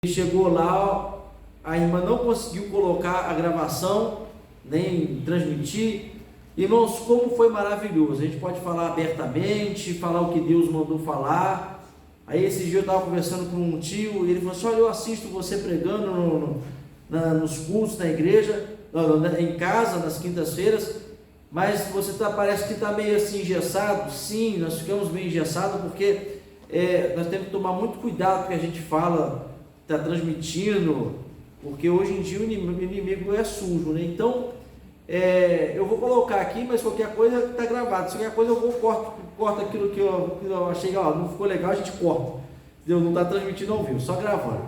Chegou lá, a irmã não conseguiu colocar a gravação, nem transmitir. Irmãos, como foi maravilhoso. A gente pode falar abertamente, falar o que Deus mandou falar. Aí esse dia eu estava conversando com um tio, e ele falou assim: olha, eu assisto você pregando nos cultos na igreja, em casa, nas quintas-feiras, mas você parece que está meio assim engessado. Sim, nós ficamos meio engessados porque nós temos que tomar muito cuidado com o que a gente fala, está transmitindo, porque hoje em dia o inimigo é sujo, né? Então, eu vou colocar aqui, mas qualquer coisa está gravado. Se qualquer coisa eu vou corto aquilo que eu achei, não ficou legal, a gente corta. Deus não está transmitindo ao vivo, só gravando.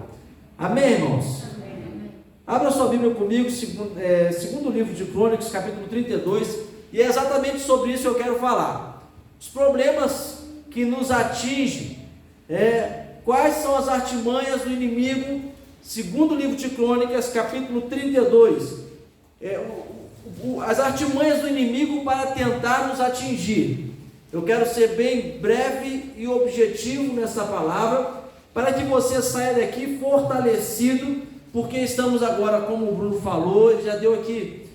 Amém, irmãos? Amém. Abra sua Bíblia comigo, segundo livro de Crônicas, capítulo 32, e é exatamente sobre isso que eu quero falar. Os problemas que nos atingem, quais são as artimanhas do inimigo, segundo o livro de Crônicas, capítulo 32, as artimanhas do inimigo para tentar nos atingir. Eu quero ser bem breve e objetivo nessa palavra, para que você saia daqui fortalecido, porque estamos agora, como o Bruno falou, ele já deu aqui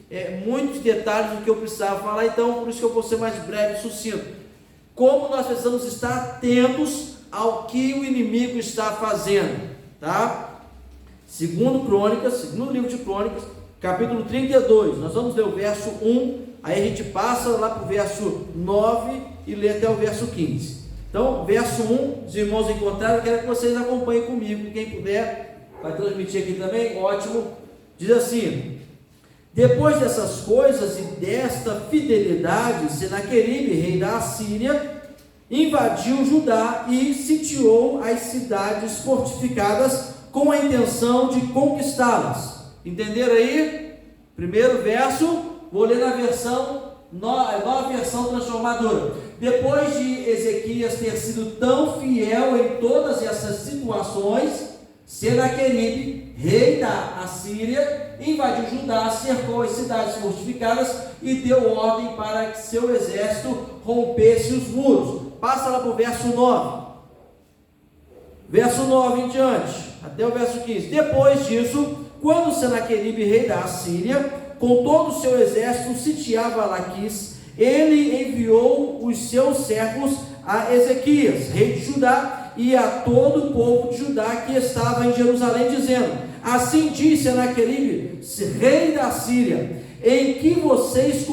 muitos detalhes do que eu precisava falar, então por isso que eu vou ser mais breve e sucinto. Como nós precisamos estar atentos ao que o inimigo está fazendo, tá? Segundo livro de Crônicas, capítulo 32, nós vamos ler o verso 1, aí a gente passa lá para o verso 9 e lê até o verso 15. Então, verso 1, os irmãos encontraram, eu quero que vocês acompanhem comigo, quem puder, vai transmitir aqui também, ótimo. Diz assim: depois dessas coisas e desta fidelidade, Senaqueribe, rei da Assíria, invadiu Judá e sitiou as cidades fortificadas com a intenção de conquistá-las. Entenderam aí? Primeiro verso, vou ler na nova versão transformadora. Depois de Ezequias ter sido tão fiel em todas essas situações, Senaqueribe, rei da Assíria, invadiu Judá, cercou as cidades fortificadas e deu ordem para que seu exército rompesse os muros. Passa lá para o verso 9. Verso 9 em diante, até o verso 15. Depois disso, quando Senaqueribe, rei da Assíria, com todo o seu exército, sitiava Laquis, ele enviou os seus servos a Ezequias, rei de Judá, e a todo o povo de Judá que estava em Jerusalém, dizendo: assim diz Senaqueribe, rei da Assíria, em que vocês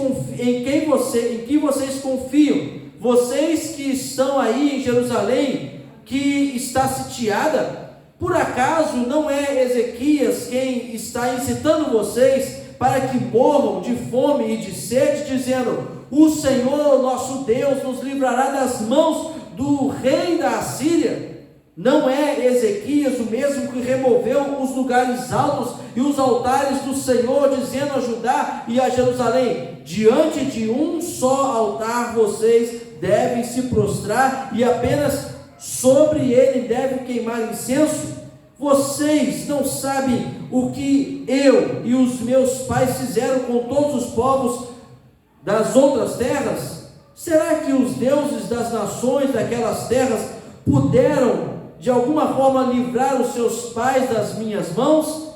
confiam? Vocês que estão aí em Jerusalém, que está sitiada, por acaso não é Ezequias quem está incitando vocês para que morram de fome e de sede, dizendo: o Senhor nosso Deus nos livrará das mãos do rei da Assíria? Não é Ezequias o mesmo que removeu os lugares altos e os altares do Senhor, dizendo a Judá e a Jerusalém: diante de um só altar vocês devem se prostrar, e apenas sobre ele devem queimar incenso? Vocês não sabem o que eu e os meus pais fizeram com todos os povos das outras terras? Será que os deuses das nações daquelas terras puderam de alguma forma livrar os seus pais das minhas mãos?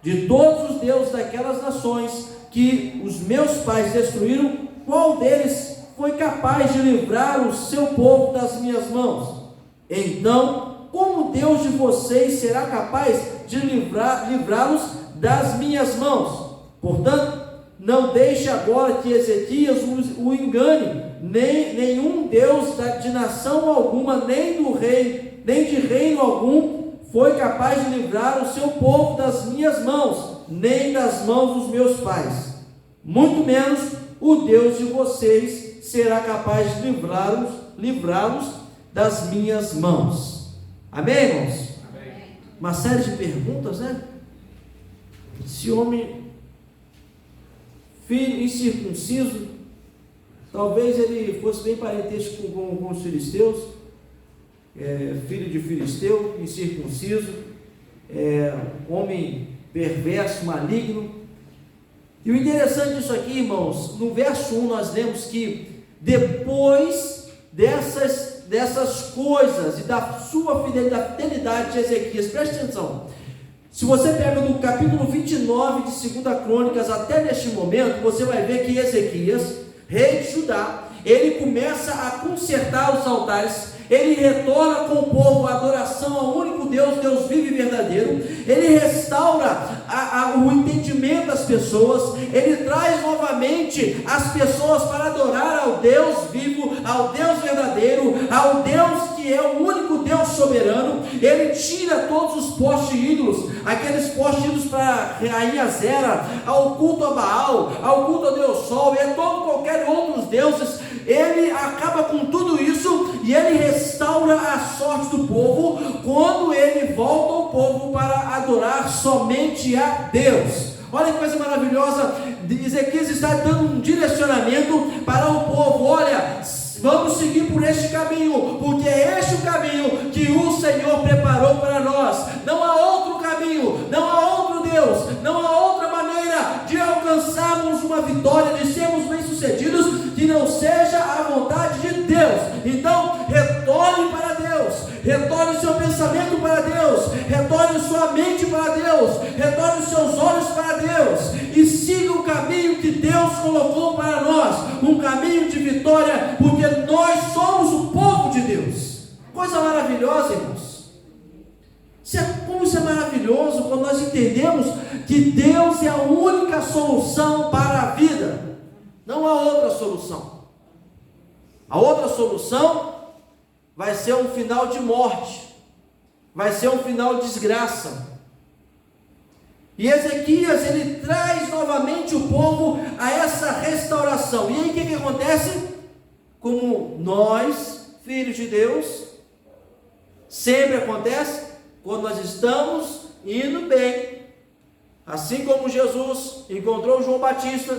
De todos os deuses daquelas nações que os meus pais destruíram, qual deles foi capaz de livrar o seu povo das minhas mãos? Então, como Deus de vocês será capaz de livrá-los das minhas mãos? Portanto, não deixe agora que Ezequias o engane, nenhum Deus de nação alguma, nem de reino algum, foi capaz de livrar o seu povo das minhas mãos, nem das mãos dos meus pais. Muito menos o Deus de vocês será capaz de livrá-los das minhas mãos. Amém, irmãos? Amém. Uma série de perguntas, né? Esse homem, filho incircunciso, talvez ele fosse bem parentesco com os filisteus, filho de filisteu, incircunciso, homem perverso, maligno. E o interessante disso aqui, irmãos, no verso 1 nós lemos que depois dessas coisas e da sua fidelidade de Ezequias, preste atenção, Se você pega do capítulo 29 de 2 Crônicas até neste momento, você vai ver que Ezequias, rei de Judá, ele começa a consertar os altares, ele retorna com o povo a adoração ao único Deus, Deus vivo e verdadeiro, ele restaura o entendimento das pessoas, ele traz novamente as pessoas para adorar ao Deus vivo, ao Deus verdadeiro, ao Deus que é o único Deus soberano. Ele tira todos os postes de ídolos, aqueles postes de ídolos para a rainha Zera, ao culto a Baal, ao culto ao Deus Sol e a qualquer outros deuses. Ele acaba com tudo isso e ele restaura a sorte do povo, quando ele volta ao povo para adorar somente a Deus. Olha que coisa maravilhosa. Ezequias está dando um direcionamento para o povo: olha, vamos seguir por este caminho, porque é este o caminho que o Senhor preparou para nós. Não há outro caminho, não há outro Deus, não há outra maneira de alcançarmos uma vitória, de sermos bem-sucedidos, que não seja a vontade de Deus. Então, retorne para Deus, retorne o seu pensamento para Deus, retorne sua mente para Deus, retorne os seus olhos para Deus, e siga o caminho que Deus colocou para nós, um caminho de vitória, porque nós somos o povo de Deus. Coisa maravilhosa, irmãos. Como isso é maravilhoso quando nós entendemos que Deus é a única solução para a vida. Não há outra solução. A outra solução vai ser um final de morte, vai ser um final de desgraça. E Ezequias, ele traz novamente o povo a essa restauração. E aí o que acontece? Como nós, filhos de Deus, sempre acontece quando nós estamos indo bem. Assim como Jesus encontrou João Batista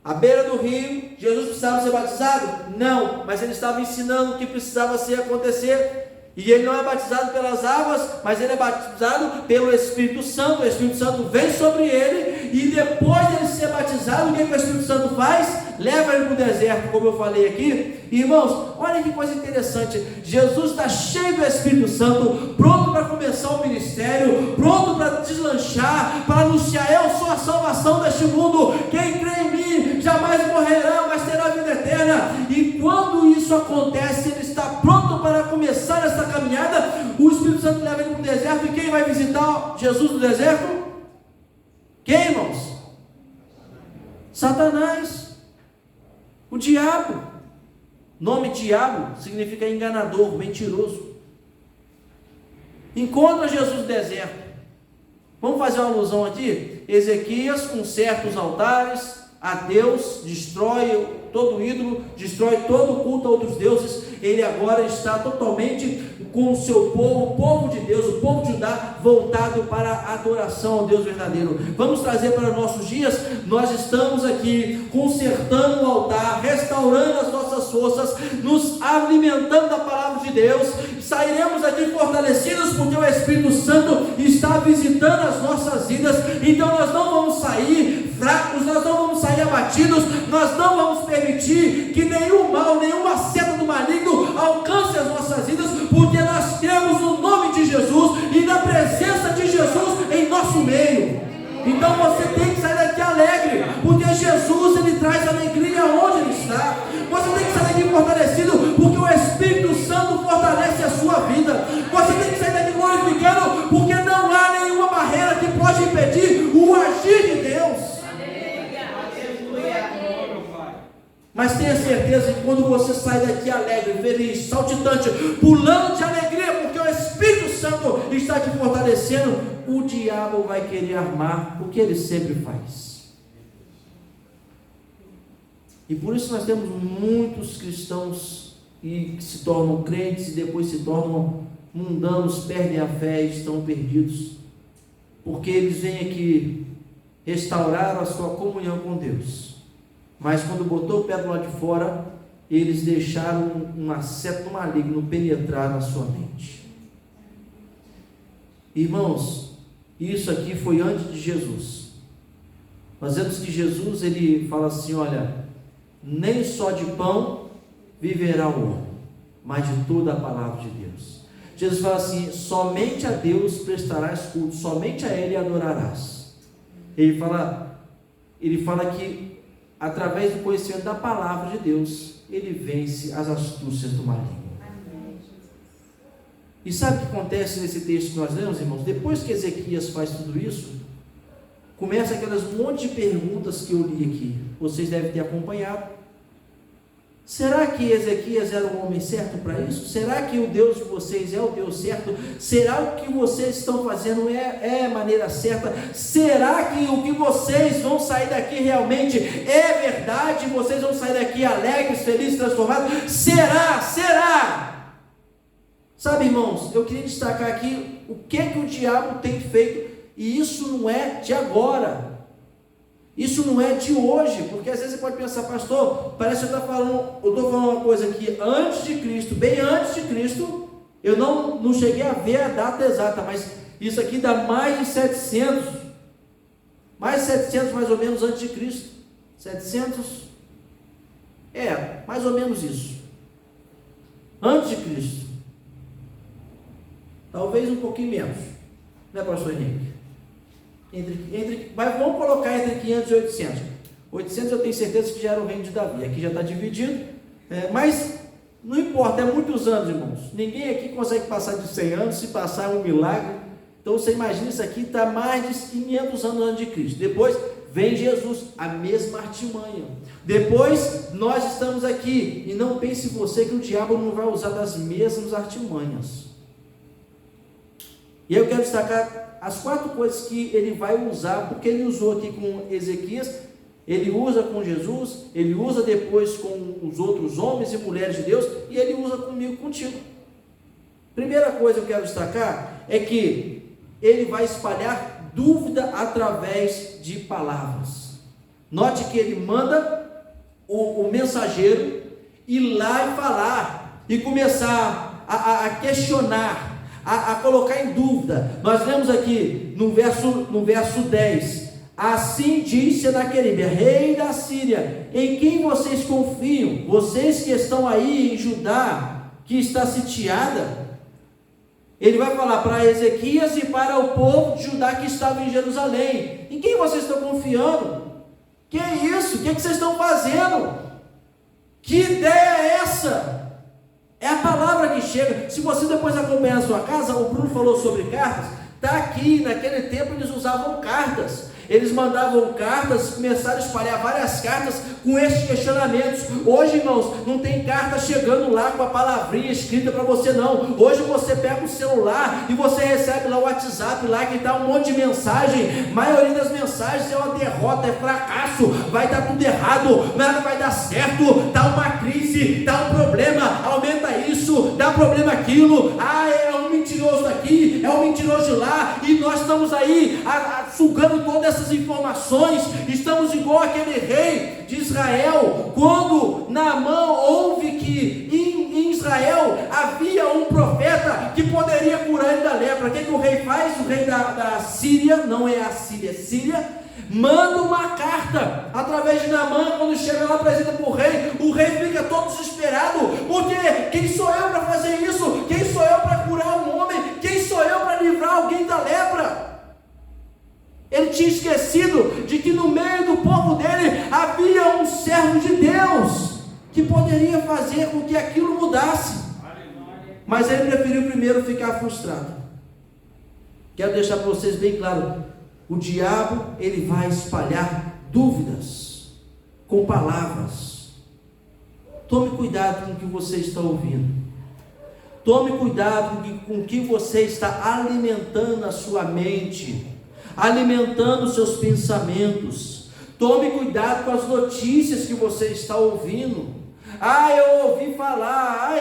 à beira do rio, Jesus precisava ser batizado? Não, mas ele estava ensinando o que precisava acontecer. E ele não é batizado pelas águas, mas ele é batizado pelo Espírito Santo. O Espírito Santo vem sobre ele, e depois de ele ser batizado, o que o Espírito Santo faz? Leva ele para o deserto, como eu falei aqui. Irmãos, olha que coisa interessante. Jesus está cheio do Espírito Santo, pronto para começar o ministério, pronto para deslanchar, para anunciar: eu sou a salvação deste mundo, quem crê em mim jamais morrerá, mas terá vida eterna. E quando isso acontece, ele está pronto para começar essa caminhada. O Espírito Santo leva ele para o deserto, e quem vai visitar Jesus no deserto? Quem, irmãos? Satanás, o diabo. Nome diabo significa enganador, mentiroso. Encontra Jesus no deserto. Vamos fazer uma alusão aqui. Ezequias conserta os altares a Deus, destrói todo ídolo, destrói todo culto a outros deuses. Ele agora está totalmente com o seu povo, o povo de Deus, o povo de Judá, voltado para a adoração ao Deus verdadeiro. Vamos trazer para nossos dias. Nós estamos aqui consertando o altar, restaurando as nossas forças, nos alimentando da palavra de Deus. Sairemos aqui fortalecidos, porque o Espírito Santo está visitando as nossas vidas. Então nós não vamos sair fracos, nós não vamos sair abatidos, nós não vamos permitir que nenhum mal, nenhuma seta do maligno alcance as nossas vidas, porque nós temos o nome de Jesus e na presença de Jesus em nosso meio. Então você tem que sair daqui alegre, porque Jesus, ele traz alegria onde ele está. Você tem que sair daqui fortalecido, porque o Espírito Santo fortalece a sua vida. Você tem que sair daqui glorificando, porque não há nenhuma barreira que pode impedir o agir de Deus. Mas tenha certeza que quando você sai daqui alegre, feliz, saltitante, pulando de alegria, porque o Espírito Santo está te fortalecendo, o diabo vai querer armar o que ele sempre faz. E por isso nós temos muitos cristãos que se tornam crentes e depois se tornam mundanos, perdem a fé e estão perdidos, porque eles vêm aqui restaurar a sua comunhão com Deus, mas quando botou o pé do lado de fora, eles deixaram uma seta maligno penetrar na sua mente. Irmãos, isso aqui foi antes de Jesus. Nós vemos que Jesus, ele fala assim: olha, nem só de pão viverá o homem, mas de toda a palavra de Deus. Jesus fala assim: somente a Deus prestarás culto, somente a Ele adorarás. Ele fala que através do conhecimento da palavra de Deus, ele vence as astúcias do maligno. E sabe o que acontece nesse texto que nós lemos, irmãos? Depois que Ezequias faz tudo isso, começa aquelas monte de perguntas que eu li aqui. Vocês devem ter acompanhado. Será que Ezequias era o homem certo para isso? Será que o Deus de vocês é o Deus certo? Será que o que vocês estão fazendo é a maneira certa? Será que o que vocês vão sair daqui realmente é verdade? Vocês vão sair daqui alegres, felizes, transformados? Será? Sabe, irmãos, eu queria destacar aqui o que o diabo tem feito, e isso não é de agora. Isso não é de hoje, porque às vezes você pode pensar: pastor, parece que eu estou falando uma coisa aqui antes de Cristo, bem antes de Cristo. Eu não cheguei a ver a data exata, mas isso aqui dá mais de 700 mais ou menos antes de Cristo. 700, mais ou menos isso, antes de Cristo, talvez um pouquinho menos, né, pastor Henrique? Mas vamos colocar entre 500 e 800. 800 eu tenho certeza que já era o reino de Davi. Aqui já está dividido, mas não importa, é muitos anos, irmãos. Ninguém aqui consegue passar de 100 anos. Se passar é um milagre. Então você imagina, isso aqui está mais de 500 anos antes de Cristo. Depois vem Jesus, a mesma artimanha. Depois nós estamos aqui, e não pense você que o diabo não vai usar das mesmas artimanhas. E eu quero destacar as 4 coisas que ele vai usar, porque ele usou aqui com Ezequias, ele usa com Jesus, ele usa depois com os outros homens e mulheres de Deus, e ele usa comigo, contigo. Primeira coisa que eu quero destacar é que ele vai espalhar dúvida através de palavras. Note que ele manda o mensageiro ir lá e falar, e começar a questionar, a colocar em dúvida. Nós lemos aqui no verso 10: assim diz Senaqueribe, rei da Síria: em quem vocês confiam? Vocês que estão aí em Judá, que está sitiada. Ele vai falar para Ezequias e para o povo de Judá que estava em Jerusalém: em quem vocês estão confiando? Que é isso? O que vocês estão fazendo? Que ideia é essa? É a palavra que chega. Se você depois acompanhar a sua casa, o Bruno falou sobre cartas. Está aqui, naquele tempo eles usavam cartas. Eles mandavam cartas, começaram a espalhar várias cartas com esses questionamentos. Hoje, irmãos, não tem carta chegando lá com a palavrinha escrita para você, não. Hoje você pega o celular e você recebe lá o WhatsApp lá, que está um monte de mensagem. A maioria das mensagens é uma derrota, é fracasso, vai dar tudo errado, nada vai dar certo, está uma crise, está um problema, aumenta isso, dá problema aquilo, é um mentiroso daqui, é um mentiroso de lá, e nós estamos aí sugando todas essas informações. Estamos igual aquele rei de Israel, quando Naamã ouve que em Israel havia um profeta que poderia curar ele da lepra. O que o rei faz? O rei da Síria, não é a Síria, é Síria, manda uma carta através de Naamã. Quando chega lá, apresenta para o rei fica todo desesperado, porque quem sou eu para fazer isso? Quem sou eu para curar um homem? Quem sou eu para livrar alguém da lepra? Ele tinha esquecido de que no meio do povo dele havia um servo de Deus que poderia fazer com que aquilo mudasse. Mas ele preferiu primeiro ficar frustrado. Quero deixar para vocês bem claro: o diabo, ele vai espalhar dúvidas com palavras. Tome cuidado com o que você está ouvindo. Tome cuidado com o que você está alimentando a sua mente, alimentando os seus pensamentos. Tome cuidado com as notícias que você está ouvindo. Eu ouvi falar,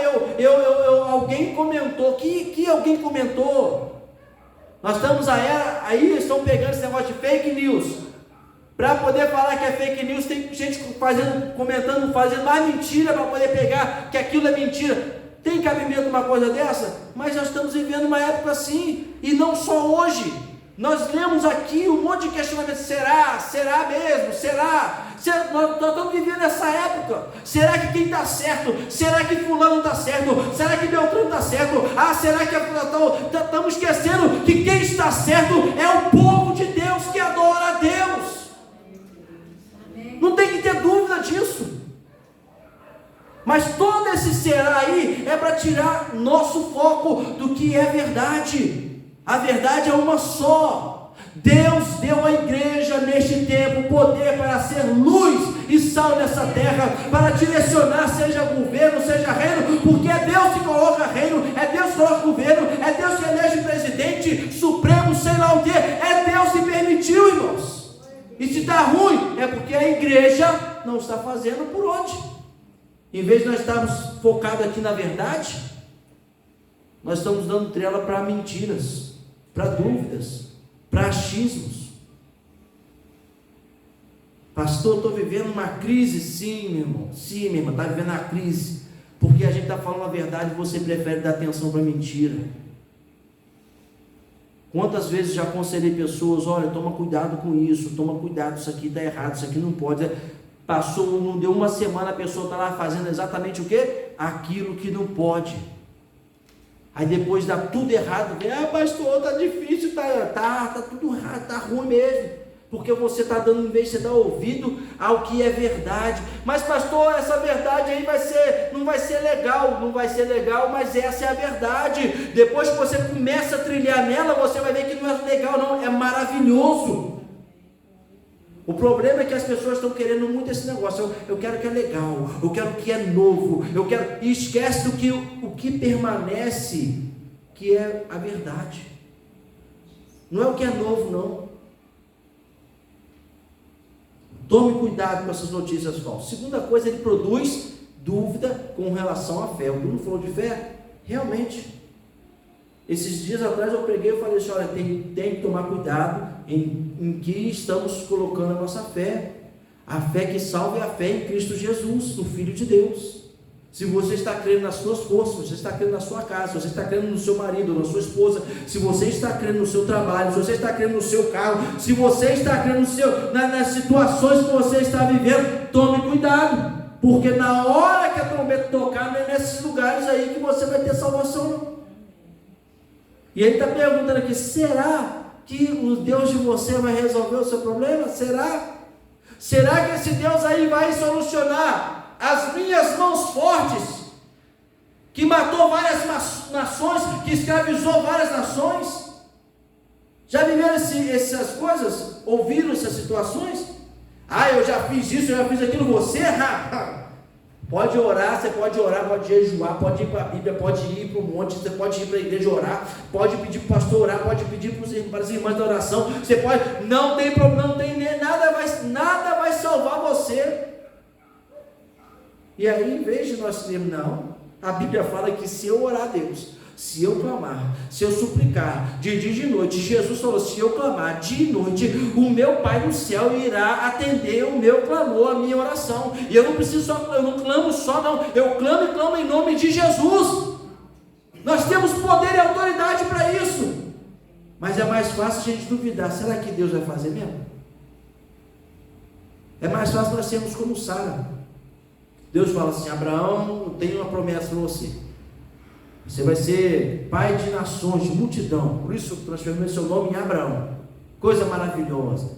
alguém comentou. Que alguém comentou? Nós estamos aí estão pegando esse negócio de fake news. Para poder falar que é fake news, tem gente comentando, fazendo mais mentira para poder pegar que aquilo é mentira. Tem cabimento uma coisa dessa? Mas nós estamos vivendo uma época assim, e não só hoje. Nós lemos aqui um monte de questionamento: será? Será mesmo? Será? Nós estamos vivendo essa época. Será que quem está certo? Será que fulano está certo? Será que Beltrano está certo? Será que estamos esquecendo que quem está certo é o povo de Deus que adora a Deus. Não tem que ter dúvida disso. Mas todo esse será aí é para tirar nosso foco do que é verdade. A verdade é uma só. Deus deu à igreja neste tempo poder para ser luz e sal nessa terra, para direcionar, seja governo, seja reino, porque é Deus que coloca reino, é Deus que coloca governo, é Deus que elege presidente, supremo, sei lá o que, é Deus que permitiu, irmãos. E se está ruim, é porque a igreja não está fazendo por onde. Em vez de nós estarmos focados aqui na verdade, nós estamos dando trela para mentiras, para dúvidas, para achismos. Pastor, estou vivendo uma crise. Sim, meu irmão, sim, minha irmã, está vivendo uma crise, porque a gente está falando a verdade e você prefere dar atenção para mentira. Quantas vezes já aconselhei pessoas: olha, toma cuidado com isso, toma cuidado, isso aqui está errado, isso aqui não pode. Passou, não deu uma semana, a pessoa está lá fazendo exatamente o quê? Aquilo que não pode. Aí depois dá tudo errado, vem: pastor, está difícil, tá tudo errado, está ruim mesmo, porque você está dando, em vez de você dar ouvido ao que é verdade. Mas pastor, essa verdade aí não vai ser legal, mas essa é a verdade. Depois que você começa a trilhar nela, você vai ver que não é legal não, é maravilhoso. O problema é que as pessoas estão querendo muito esse negócio: eu quero que é legal, eu quero que é novo, e esquece do que o que permanece, que é a verdade. Não é o que é novo, não. Tome cuidado com essas notícias falsas. Segunda coisa, ele produz dúvida com relação à fé. O Bruno falou de fé, realmente. Esses dias atrás eu preguei e falei assim: olha, tem que tomar cuidado em que estamos colocando a nossa fé. A fé que salva é a fé em Cristo Jesus, no Filho de Deus. Se você está crendo nas suas forças, se você está crendo na sua casa, se você está crendo no seu marido, na sua esposa, se você está crendo no seu trabalho, se você está crendo no seu carro, se você está crendo nas situações que você está vivendo, tome cuidado, porque na hora que a trombeta tocar, não é nesses lugares aí que você vai ter salvação, não. E ele está perguntando aqui: será que o Deus de você vai resolver o seu problema? Será? Será que esse Deus aí vai solucionar as minhas mãos fortes, que matou várias nações, que escravizou várias nações? Já viveram essas coisas? Ouviram essas situações? Eu já fiz isso, eu já fiz aquilo. Você? Pode orar, você pode orar, pode jejuar, pode ir para a Bíblia, pode ir para o monte, você pode ir para a igreja orar, pode pedir para o pastor orar, pode pedir para as irmãs da oração, você pode, não tem problema, não tem nada vai salvar você. E aí, em vez de nós termos, não, a Bíblia fala que se eu orar a Deus, se eu clamar, se eu suplicar de dia e de noite, Jesus falou: se eu clamar dia e noite, o meu Pai do céu irá atender o meu clamor, a minha oração. E eu não clamo só não, eu clamo e clamo em nome de Jesus. Nós temos poder e autoridade para isso. Mas é mais fácil a gente duvidar: será que Deus vai fazer mesmo? É mais fácil nós sermos como Sara. Deus fala assim: Abraão, eu tenho uma promessa para você. Você vai ser pai de nações, de multidão. Por isso eu transformei seu nome em Abraão. Coisa maravilhosa.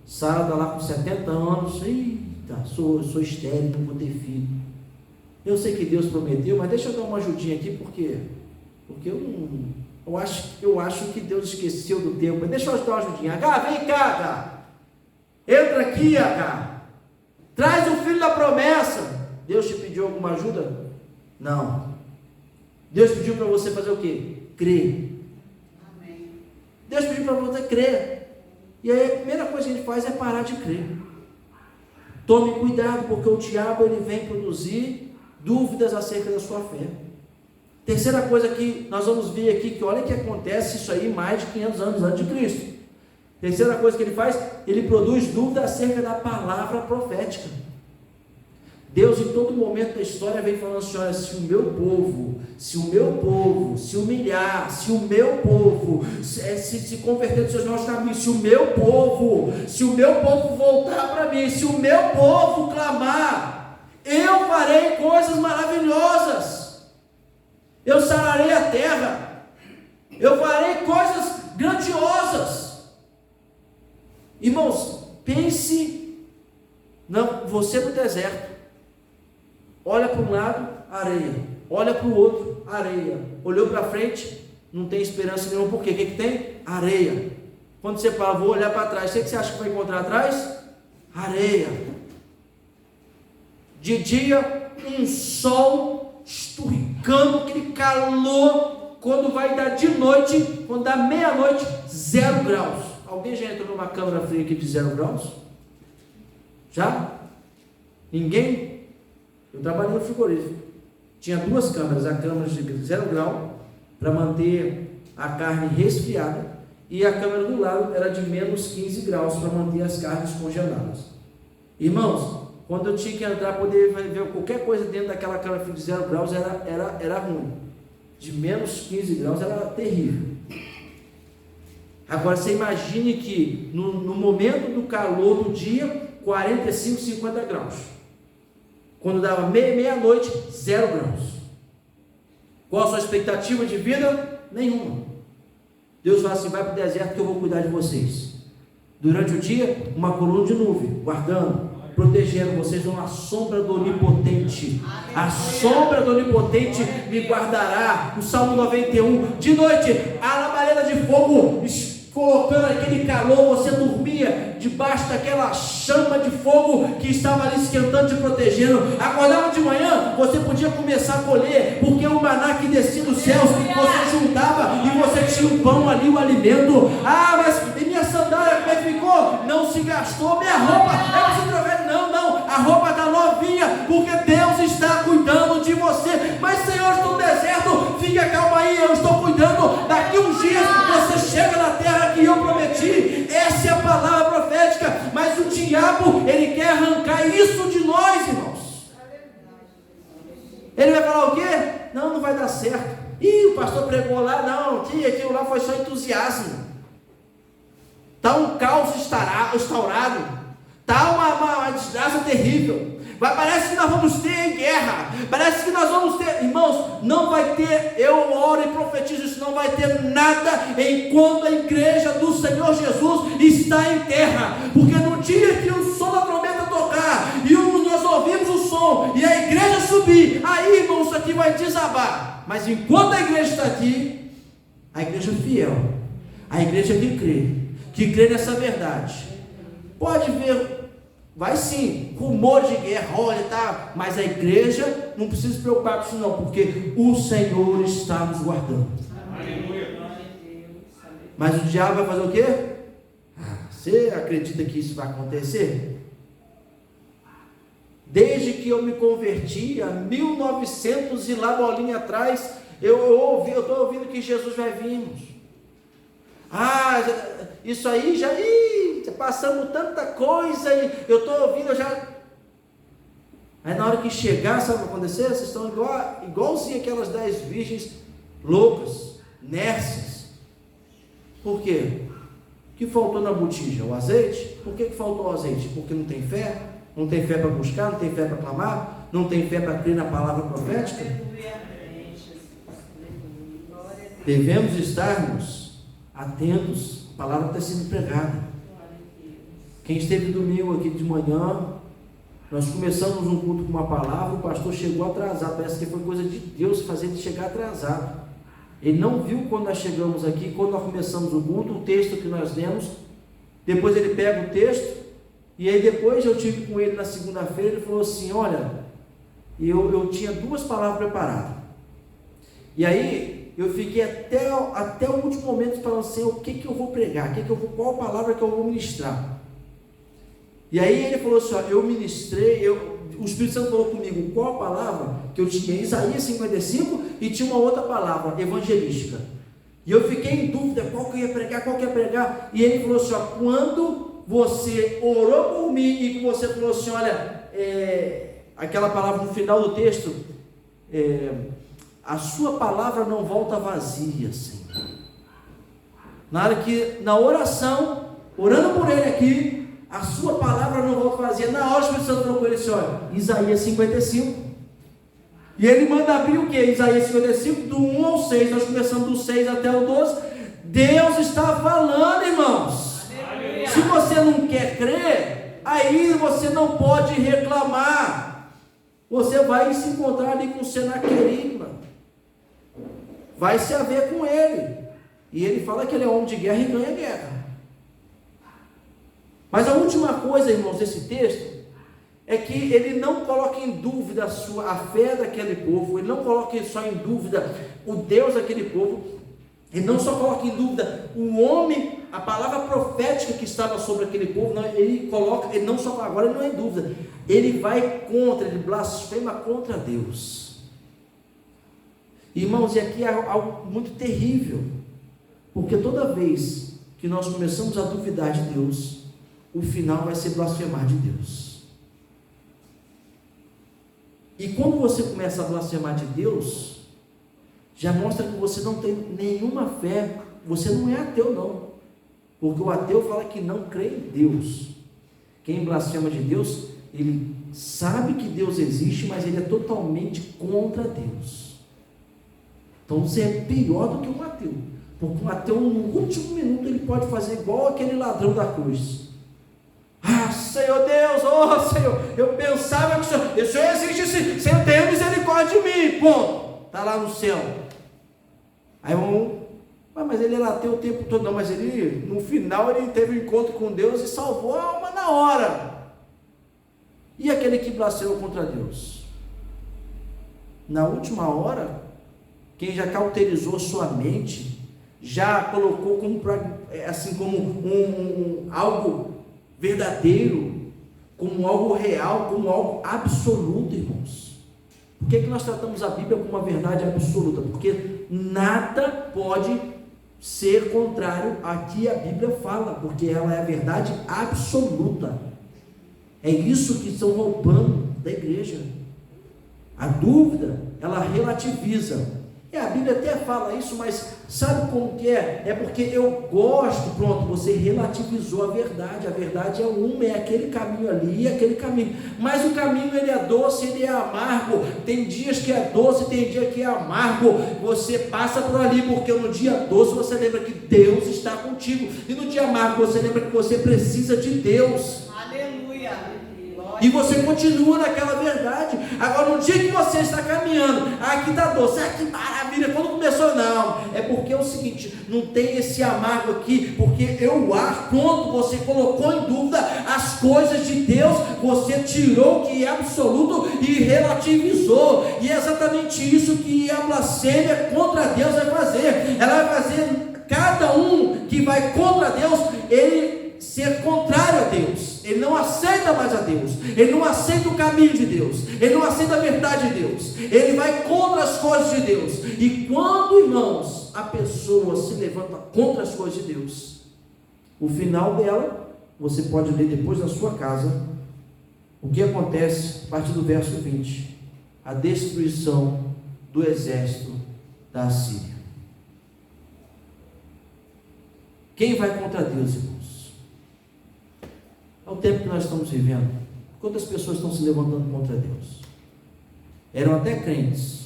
Sara está lá com 70 anos. Eita, sou estéril, não vou ter filho. Eu sei que Deus prometeu, mas deixa eu dar uma ajudinha aqui, porque eu acho que Deus esqueceu do tempo. Deixa eu dar uma ajudinha. Agar, vem cá, Agar. Entra aqui, Agar. Traz o filho da promessa. Deus te pediu alguma ajuda? Não. Deus pediu para você fazer o quê? Crer. Amém. Deus pediu para você crer. E aí a primeira coisa que a gente faz é parar de crer. Tome cuidado, porque o diabo ele vem produzir dúvidas acerca da sua fé. Terceira coisa que nós vamos ver aqui, que olha que acontece isso aí mais de 500 anos antes de Cristo. Terceira coisa que ele faz, ele produz dúvida acerca da palavra profética. Deus em todo momento da história vem falando assim, olha, se o meu povo se humilhar, se o meu povo se converter dos seus maus caminhos, se o meu povo voltar para mim, se o meu povo clamar, eu farei coisas maravilhosas, eu sararei a terra, eu farei coisas grandiosas. Irmãos, pense, você no deserto, olha para um lado, areia, olha para o outro, areia, olhou para frente, não tem esperança nenhuma, por quê? O que tem? Areia. Quando você fala, vou olhar para trás, o que você acha que vai encontrar atrás? Areia. De dia, um sol esturricando, aquele calor. Quando vai dar de noite, quando dá meia-noite, 0 graus. Alguém já entrou numa câmara fria aqui de 0 graus? Já? Ninguém? Eu trabalhei no frigorífico. Tinha 2 câmaras, a câmara de 0 grau, para manter a carne resfriada, e a câmara do lado era de menos 15 graus, para manter as carnes congeladas. Irmãos, quando eu tinha que entrar, poder ver qualquer coisa dentro daquela câmara de 0 graus, era ruim. De menos 15 graus era terrível. Agora você imagine que no momento do calor do dia, 45, 50 graus. Quando dava meia-noite, 0 graus. Qual a sua expectativa de vida? Nenhuma. Deus fala assim, vai para o deserto que eu vou cuidar de vocês. Durante o dia, uma coluna de nuvem, guardando, protegendo vocês, uma sombra do Onipotente. A sombra do Onipotente me guardará. O Salmo 91. De noite, a labareda de fogo colocando aquele calor, você dormia debaixo daquela chama de fogo que estava ali esquentando, te protegendo. Acordava de manhã, você podia começar a colher, porque o maná que descia dos céus, você juntava e você tinha o pão ali, o alimento. Ah, mas e minha sandália, como é que ficou? Não se gastou. Minha roupa, não, a roupa está novinha, porque Deus está cuidando de você. Mas Senhor, estou no deserto, fica calma aí, eu estou cuidando. Daqui uns dias você chega na terra que eu prometi. Essa é a palavra profética. Mas o diabo, ele quer arrancar isso de nós, irmãos. Ele vai falar o quê? Não vai dar certo. Ih, o pastor pregou lá, não, aquilo lá foi só entusiasmo. Está um caos instaurado. Está uma desgraça terrível. Parece que nós vamos ter guerra. Parece que nós vamos ter. Irmãos, não vai ter. Eu oro e profetizo isso. Não vai ter nada enquanto a igreja do Senhor Jesus está em terra. Porque no dia que o som da trombeta tocar e nós ouvimos o som e a igreja subir, aí, irmãos, isso aqui vai desabar. Mas enquanto a igreja está aqui, a igreja fiel, a igreja que crê nessa verdade, pode ver. Vai sim, rumor de guerra, olha, tá, mas a igreja não precisa se preocupar com isso não, porque o Senhor está nos guardando. Aleluia. Mas o diabo vai fazer o quê? Você acredita que isso vai acontecer? Desde que eu me converti, há 1900 e lá bolinha atrás, eu estou ouvindo que Jesus vai vir, irmãos. Isso aí já passamos tanta coisa e eu estou ouvindo, aí na hora que chegar, sabe o que vai acontecer? Vocês estão igualzinho aquelas 10 virgens loucas, nércias. Por quê? O que faltou na botija? O azeite? Por que faltou o azeite? Porque não tem fé? Não tem fé para buscar? Não tem fé para clamar? Não tem fé para crer na palavra profética? Devemos estarmos atentos, a palavra está sendo pregada. Quem esteve domingo aqui de manhã, nós começamos um culto com uma palavra, o pastor chegou atrasado, parece que foi coisa de Deus fazer ele chegar atrasado. Ele não viu quando nós chegamos aqui, quando nós começamos o culto, o texto que nós lemos, depois ele pega o texto, e aí depois eu tive com ele na segunda-feira, ele falou assim, olha, eu tinha 2 palavras preparadas, e aí eu fiquei até o último momento falando assim, o que eu vou pregar, qual a palavra que eu vou ministrar. E aí ele falou assim, eu ministrei, o Espírito Santo falou comigo, qual a palavra que eu tinha? Isaías 55 e tinha uma outra palavra, evangelística. E eu fiquei em dúvida, qual que eu ia pregar, e ele falou assim, quando você orou por mim e que você falou assim, olha, aquela palavra no final do texto, a sua palavra não volta vazia, Senhor. Na hora que, na oração, orando por ele aqui, a sua palavra não volta vazia. Na hora, o Espírito Santo falou com ele assim, olha, Isaías 55. E ele manda abrir o que? Isaías 55, do 1 ao 6, nós começamos do 6 até o 12. Deus está falando, irmãos. Aleluia. Se você não quer crer, aí você não pode reclamar. Você vai se encontrar ali com o Senaqueribe, vai se haver com ele. E ele fala que ele é homem de guerra e ganha guerra. Mas a última coisa, irmãos, desse texto, é que ele não coloca em dúvida a fé daquele povo, ele não coloca só em dúvida o Deus daquele povo, ele não só coloca em dúvida o homem, a palavra profética que estava sobre aquele povo, não, ele não só agora, ele não é em dúvida, ele vai contra, ele blasfema contra Deus. Irmãos, e aqui é algo muito terrível, porque toda vez que nós começamos a duvidar de Deus, o final vai ser blasfemar de Deus. E quando você começa a blasfemar de Deus, já mostra que você não tem nenhuma fé, você não é ateu não, porque o ateu fala que não crê em Deus. Quem blasfema de Deus, ele sabe que Deus existe, mas ele é totalmente contra Deus. Então você é pior do que um ateu, porque um ateu no último minuto ele pode fazer igual aquele ladrão da cruz. Ah, Senhor Deus, oh Senhor, eu pensava que o Senhor existe, Senhor, tenha misericórdia de mim, ponto, está lá no céu. Aí mas ele era ateu o tempo todo, não, mas ele, no final, ele teve um encontro com Deus e salvou a alma na hora. E aquele que blasfemou contra Deus? Na última hora, quem já cauterizou sua mente, já colocou como algo verdadeiro, como algo real, como algo absoluto, irmãos. Por que nós tratamos a Bíblia como uma verdade absoluta? Porque nada pode ser contrário a que a Bíblia fala, porque ela é a verdade absoluta. É isso que estão roubando da igreja. A dúvida, ela relativiza. E a Bíblia até fala isso, mas sabe como que é? É porque eu gosto, pronto, você relativizou a verdade é uma, é aquele caminho ali, aquele caminho, mas o caminho ele é doce, ele é amargo, tem dias que é doce, tem dia que é amargo, você passa por ali, porque no dia doce você lembra que Deus está contigo, e no dia amargo você lembra que você precisa de Deus. Aleluia! E você continua naquela verdade. Agora, no dia que você está caminhando, aqui está doce, que maravilha, quando começou, não, é porque é o seguinte, não tem esse amargo aqui, porque eu acho, quando você colocou em dúvida as coisas de Deus, você tirou o que é absoluto e relativizou, e é exatamente isso que a blasfêmia contra Deus vai fazer. Ela vai fazer cada um que vai contra Deus, ele ser contrário a Deus, ele não aceita mais a Deus, ele não aceita o caminho de Deus, ele não aceita a verdade de Deus, ele vai contra as coisas de Deus. E quando, irmãos, a pessoa se levanta contra as coisas de Deus, o final dela, você pode ler depois na sua casa, o que acontece a partir do verso 20, a destruição do exército da Assíria. Quem vai contra Deus, irmãos? É o tempo que nós estamos vivendo. Quantas pessoas estão se levantando contra Deus? Eram até crentes,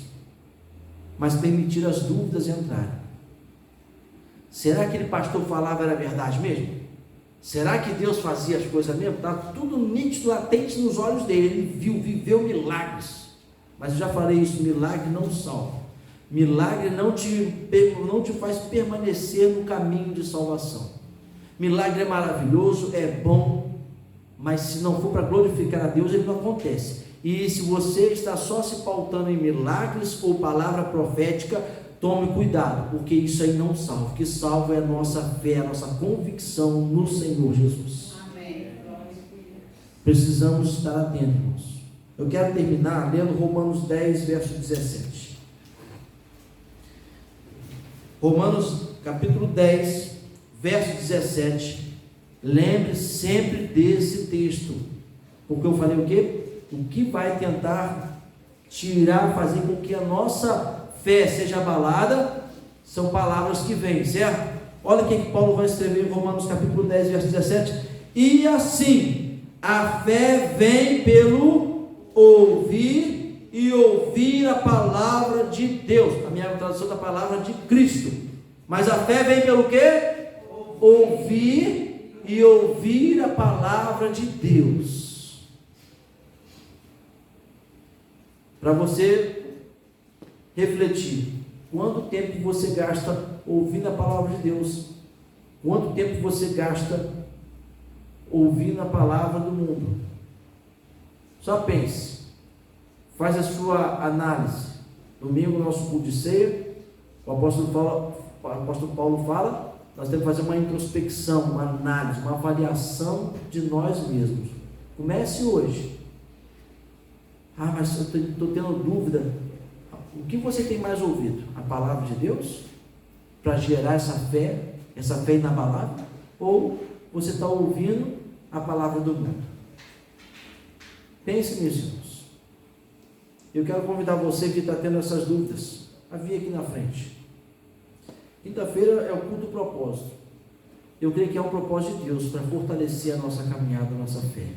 mas permitiram as dúvidas entrarem. Será que aquele pastor falava era verdade mesmo? Será que Deus fazia as coisas mesmo? Está tudo nítido, latente nos olhos dele. Ele viu, viveu milagres. Mas eu já falei isso, milagre não salva. Milagre não te faz permanecer no caminho de salvação. Milagre é maravilhoso, é bom, mas se não for para glorificar a Deus, ele não acontece. E se você está só se pautando em milagres ou palavra profética, tome cuidado, porque isso aí não salva. O que salva é a nossa fé, a nossa convicção no Senhor Jesus. Amém. Precisamos estar atentos. Eu quero terminar lendo Romanos 10, verso 17. Romanos capítulo 10, verso 17. Lembre sempre desse texto, porque eu falei o quê? O que vai tentar tirar, fazer com que a nossa fé seja abalada, são palavras que vêm, certo? Olha o que Paulo vai escrever em Romanos capítulo 10, verso 17. E assim, a fé vem pelo ouvir, e ouvir a palavra de Deus. A minha tradução da palavra de Cristo. Mas a fé vem pelo quê? Ouvir e ouvir a palavra de Deus. Para você refletir, quanto tempo você gasta ouvindo a palavra de Deus? Quanto tempo você gasta ouvindo a palavra do mundo? Só pense, faz a sua análise. Domingo, nosso culto de ceia, o apóstolo Paulo fala, nós temos que fazer uma introspecção, uma análise, uma avaliação de nós mesmos. Comece hoje. Mas eu estou tendo dúvida. O que você tem mais ouvido? A palavra de Deus? Para gerar essa fé inabalável? Ou você está ouvindo a palavra do mundo? Pense nisso, irmãos. Eu quero convidar você que está tendo essas dúvidas a vir aqui na frente. Quinta-feira é o culto do propósito. Eu creio que é um propósito de Deus para fortalecer a nossa caminhada, a nossa fé.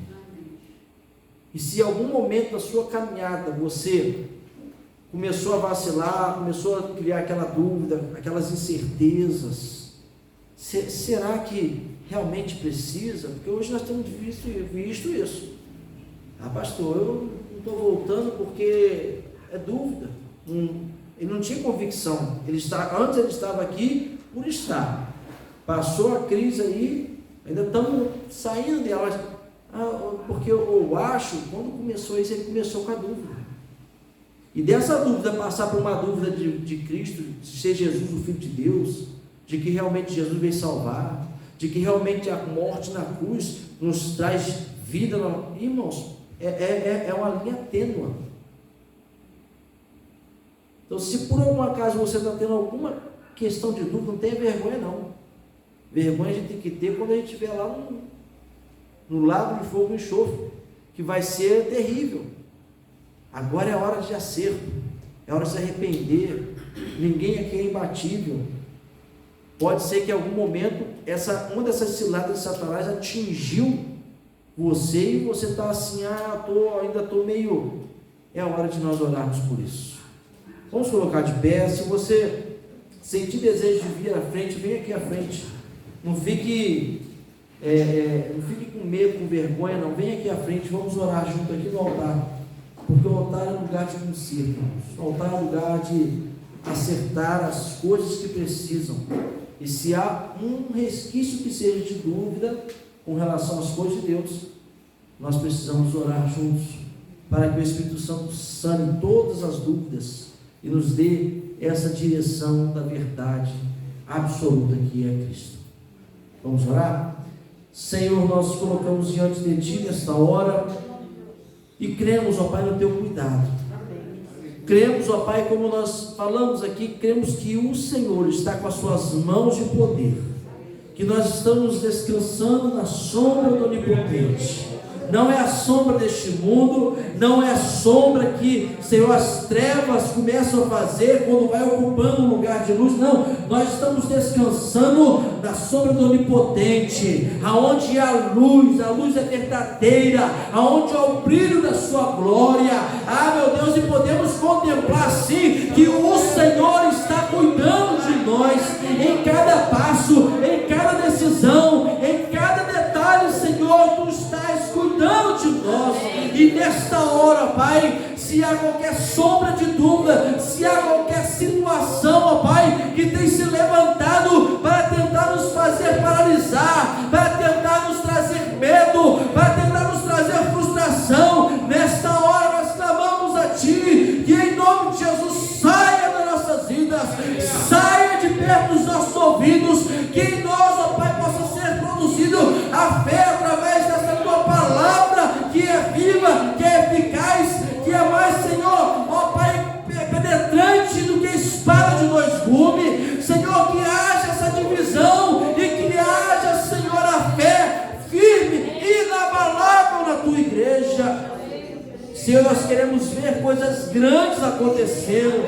E se em algum momento da sua caminhada você começou a vacilar, começou a criar aquela dúvida, aquelas incertezas, será que realmente precisa? Porque hoje nós temos visto isso. Pastor, eu não estou voltando porque é dúvida. Ele não tinha convicção. Antes ele estava aqui por estar. Passou a crise aí, ainda estamos saindo dela. Porque eu acho, quando começou isso, ele começou com a dúvida. E dessa dúvida passar por uma dúvida de Cristo, de ser Jesus o Filho de Deus, de que realmente Jesus veio salvar, de que realmente a morte na cruz nos traz vida. Irmãos, é uma linha tênue. Então, se por algum acaso você está tendo alguma questão de dúvida, não tenha vergonha não. Vergonha a gente tem que ter quando a gente estiver lá no lago de fogo e enxofre, que vai ser terrível. Agora é a hora de acerto, é hora de se arrepender. Ninguém aqui é imbatível. Pode ser que em algum momento uma dessas ciladas de Satanás atingiu você e você está assim, ainda estou meio... É a hora de nós orarmos por isso. Vamos colocar de pé. Se você sentir desejo de vir à frente, vem aqui à frente. Não fique com medo, com vergonha, não. Vem aqui à frente, vamos orar junto aqui no altar. Porque o altar é lugar de conserto. O altar é lugar de acertar as coisas que precisam. E se há um resquício que seja de dúvida com relação às coisas de Deus, nós precisamos orar juntos, para que o Espírito Santo sane todas as dúvidas e nos dê essa direção da verdade absoluta que é Cristo. Vamos orar? Senhor, nós nos colocamos diante de Ti nesta hora e cremos, ó Pai, no Teu cuidado. Cremos, ó Pai, como nós falamos aqui, cremos que o Senhor está com as Suas mãos de poder, que nós estamos descansando na sombra do Onipotente. Não é a sombra deste mundo, não é a sombra que, Senhor, as trevas começam a fazer quando vai ocupando um lugar de luz. Não, nós estamos descansando na sombra do Onipotente, aonde há a luz é verdadeira, aonde há o brilho da Sua glória. Meu Deus, e podemos contemplar assim que o Senhor está cuidando de nós em cada passo, em cada decisão, em cada detalhe. Senhor, Tu estás cuidando de nós. E nesta hora, Pai, se há qualquer sombra de dúvida, se há qualquer situação, ó Pai, que tem se levantado para tentar nos fazer paralisar, para tentar nos trazer medo, para tentar nos trazer frustração, nesta hora nós clamamos a Ti, que em nome de Jesus saia das nossas vidas, saia de perto dos nossos ouvidos, que em nós, ó Pai, possa ser produzido a fé através dessa Tua palavra, que é viva, que é eficaz, que é mais, Senhor, ó Pai, penetrante do que espada de dois gumes. Senhor, que haja essa divisão e que haja, Senhor, a fé Senhor, nós queremos ver coisas grandes acontecendo.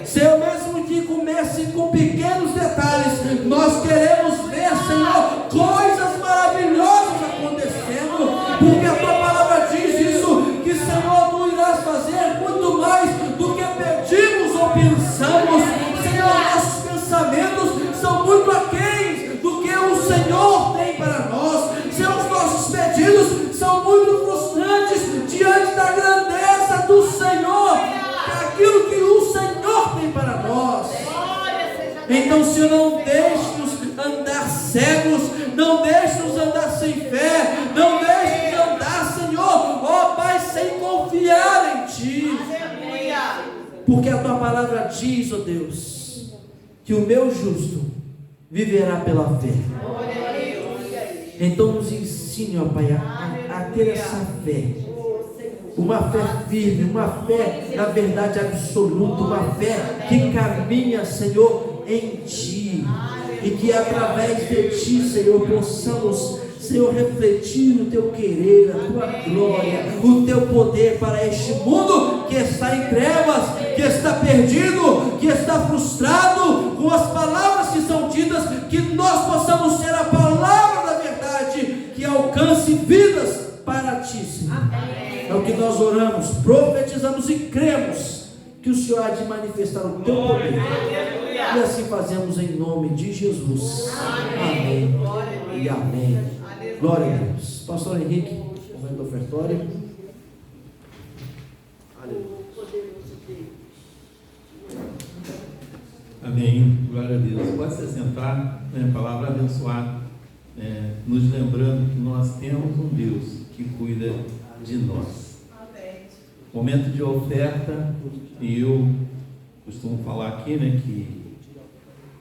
Senhor, mesmo que comece com pequenos detalhes, nós queremos ver, Senhor, coisas maravilhosas acontecendo, porque a Tua palavra diz isso, que, Senhor, Tu irás fazer muito mais do que pedimos ou pensamos. Senhor, nossos pensamentos são muito aquém do que o Senhor tem para nós. Senhor, os nossos pedidos são muito frustrantes diante da grandeza do Senhor, aquilo que o Senhor tem para nós. Então, Senhor, não deixe-nos andar cegos, não deixe-nos andar sem fé, não deixe-nos andar, Senhor, ó Pai, sem confiar em Ti. Porque a Tua palavra diz, ó Deus, que o meu justo viverá pela fé. Então nos ensine, ó Pai, a ter essa fé, uma fé firme, uma fé na verdade absoluta, uma fé que caminha, Senhor, em Ti, e que através de Ti, Senhor, possamos, Senhor, refletir o Teu querer, a Tua glória, o Teu poder para este mundo que está em trevas, que está perdido, que está frustrado com as palavras que são ditas, que nós possamos ser a palavra da verdade, que alcance vidas para Ti, Senhor. É o que nós oramos, profetizamos e cremos que o Senhor há de manifestar o Teu poder. E assim fazemos em nome de Jesus. Amém e amém. Glória a Deus. Pastor Henrique, momento do ofertório. Amém. Glória a Deus. Pode se sentar, palavra abençoada, nos lembrando que nós temos um Deus que cuida de nós. Momento de oferta, e eu costumo falar aqui, que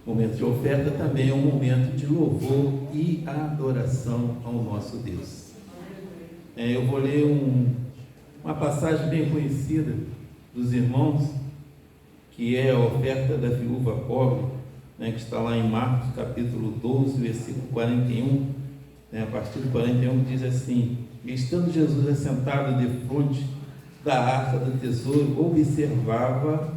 momento de oferta também é um momento de louvor e adoração ao nosso Deus. Eu vou ler uma passagem bem conhecida dos irmãos, que é a oferta da viúva pobre, que está lá em Marcos capítulo 12, versículo 41, a partir do 41 diz assim: estando Jesus assentado defronte da arca do tesouro, observava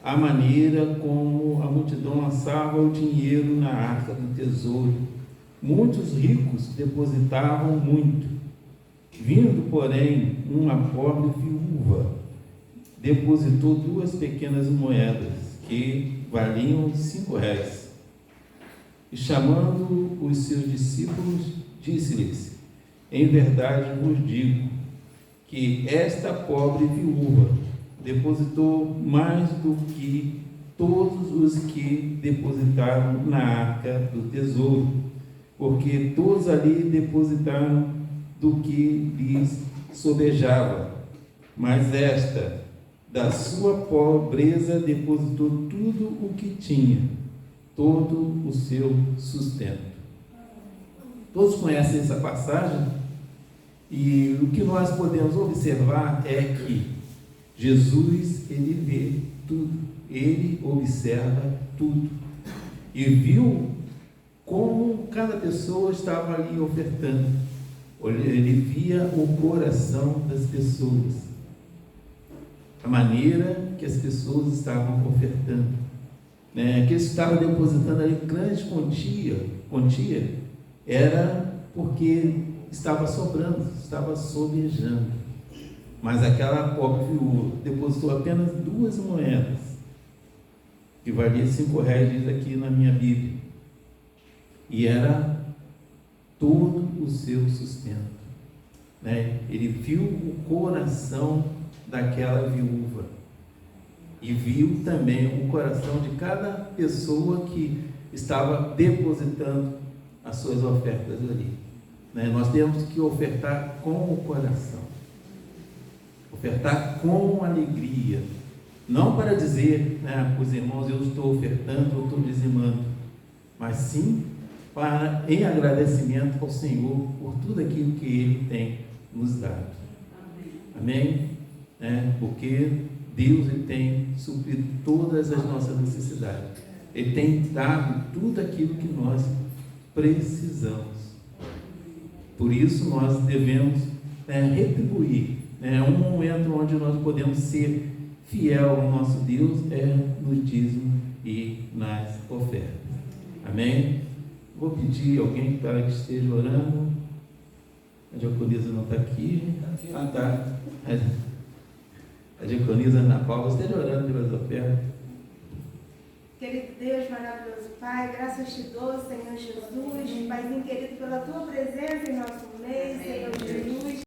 a maneira como a multidão lançava o dinheiro na arca do tesouro. Muitos ricos depositavam muito. Vindo, porém, uma pobre viúva, depositou 2 pequenas moedas, que valiam 5 réis. E chamando os seus discípulos, disse-lhes: em verdade vos digo, que esta pobre viúva depositou mais do que todos os que depositaram na arca do tesouro, porque todos ali depositaram do que lhes sobejava, mas esta, da sua pobreza, depositou tudo o que tinha, todo o seu sustento. Todos conhecem essa passagem, e o que nós podemos observar é que Jesus, ele vê tudo, ele observa tudo, e viu como cada pessoa estava ali ofertando. Ele via o coração das pessoas, a maneira que as pessoas estavam ofertando, que eles estavam depositando ali grande quantia, era porque estava sobrando, estava sobejando. Mas aquela pobre viúva depositou apenas 2 moedas, que valia 5 réis, diz aqui na minha Bíblia, e era todo o seu sustento. Ele viu o coração daquela viúva, e viu também o coração de cada pessoa que estava depositando as suas ofertas ali. Nós temos que ofertar com o coração, ofertar com alegria, não para dizer para os irmãos: eu estou ofertando, eu estou dizimando, mas sim em agradecimento ao Senhor por tudo aquilo que Ele tem nos dado. Amém? Porque Deus, Ele tem suprido todas as nossas necessidades, Ele tem dado tudo aquilo que nós precisamos. Por isso nós devemos retribuir Um momento onde nós podemos ser fiel ao nosso Deus é no dízimo e nas ofertas. Amém? Vou pedir alguém para que esteja orando. A diaconisa não está aqui. Ah, tá. A diaconisa Ana Paula esteja orando pelas ofertas. Querido Deus, maravilhoso Pai, graças te dou, Senhor Jesus, Paizinho querido, pela tua presença em nosso